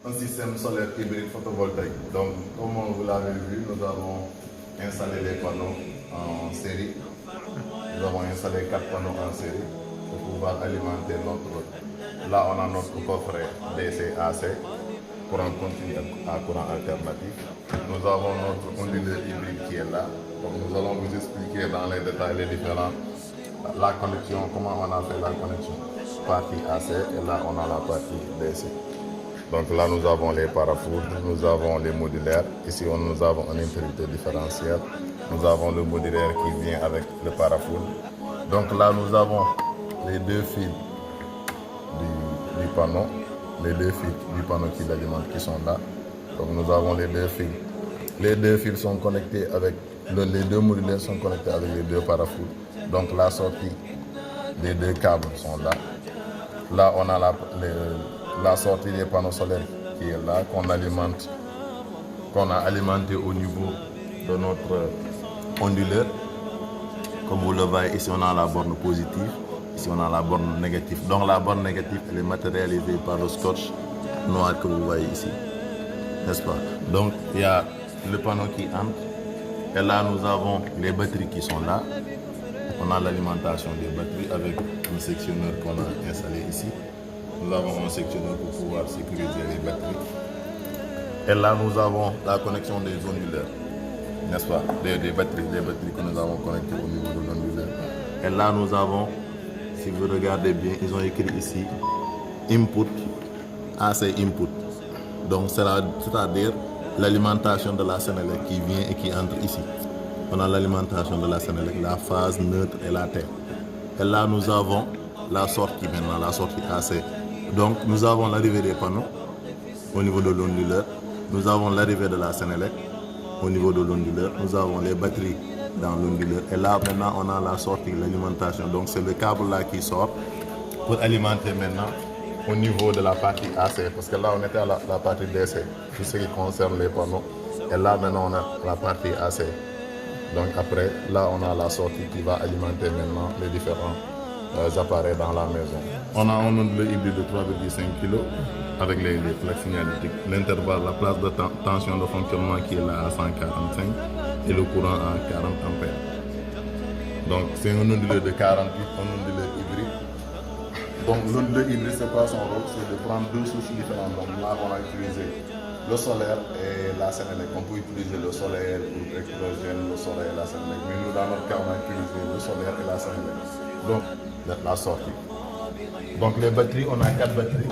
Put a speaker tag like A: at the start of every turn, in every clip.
A: un système solaire hybride photovoltaïque. Donc, comme vous l'avez vu, nous avons installé les panneaux en série. Nous avons installé 4 panneaux en série pour pouvoir alimenter notre... Là, on a notre coffret DC-AC pour un continu à courant alternatif. Nous avons notre onduleur hybride qui est là. Donc, nous allons vous expliquer dans les détails les différents... La connexion, comment on a fait la connexion. Partie AC et là, on a la partie DC. Donc là, nous avons les parafours, nous avons les modulaires. Ici, nous avons un interrupteur différentiel. Nous avons le modulaire qui vient avec le parafour. Donc là, nous avons les deux fils du panneau. Les deux fils du panneau qui l'alimentent qui sont là. Donc nous avons les deux fils. Les deux fils sont connectés avec... Les deux modulaires sont connectés avec les deux parafours. Donc la sortie des deux câbles sont là. Là, on a la sortie des panneaux solaires qui est là, qu'on a alimenté au niveau de notre onduleur. Comme vous le voyez, ici on a la borne positive, ici on a la borne négative. Donc la borne négative, elle est matérialisée par le scotch noir que vous voyez ici, n'est-ce pas? Donc il y a le panneau qui entre, et là nous avons les batteries qui sont là. On a l'alimentation des batteries avec un sectionneur qu'on a installé ici. Nous avons un sectionneur pour pouvoir sécuriser les batteries. Et là, nous avons la connexion des onduleurs, n'est-ce pas? Des batteries que nous avons connectées au niveau de l'onduleur. Et là, nous avons, si vous regardez bien, ils ont écrit ici Input, AC Input. Donc, c'est-à-dire l'alimentation de la Senelec qui vient et qui entre ici. On a l'alimentation de la Senelec, la phase neutre et la terre. Et là, nous avons la sortie maintenant, la sortie AC. Donc, nous avons l'arrivée des panneaux au niveau de l'onduleur. Nous avons l'arrivée de la Senelec au niveau de l'onduleur. Nous avons les batteries dans l'onduleur. Et là, maintenant, on a la sortie, l'alimentation. Donc, c'est le câble là qui sort pour alimenter maintenant au niveau de la partie AC. Parce que là, on était à la partie DC, tout ce qui concerne les panneaux. Et là, maintenant, on a la partie AC. Donc après, là, on a la sortie qui va alimenter maintenant les différents appareils dans la maison. On a un onduleur hybride de 3,5 kg avec les plaques signalétiques. L'intervalle, la place de tension de fonctionnement qui est là à 145 et le courant à 40 ampères. Donc c'est un onduleur de 48, un onduleur hybride. Donc l'onduleur hybride, c'est quoi son rôle? C'est de prendre deux sources différentes. Donc là, on a utilisé le solaire et la Senelec. On peut utiliser le solaire pour l'électrogène, le solaire et la Senelec. Mais nous, dans notre cas, on a utilisé le solaire et la Senelec. Donc, la sortie. Donc, les batteries, on a 4 batteries.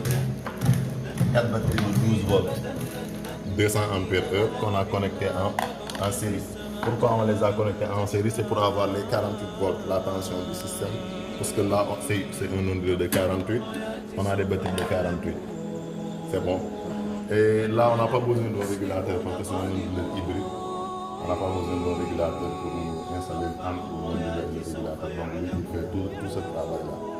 A: 4 batteries de 12 volts, 200 ampères heure qu'on a connectées en série. Pourquoi on les a connectées en série? C'est pour avoir les 48 volts, la tension du système. Parce que là, c'est un onduleur de 48. On a des batteries de 48. C'est bon. Et là, on n'a pas besoin d'un régulateur parce que c'est un onduleur hybride. On n'a pas besoin d'un régulateur pour nous installer entre l'onduleur et le régulateur. Donc, il fait tout ce travail-là.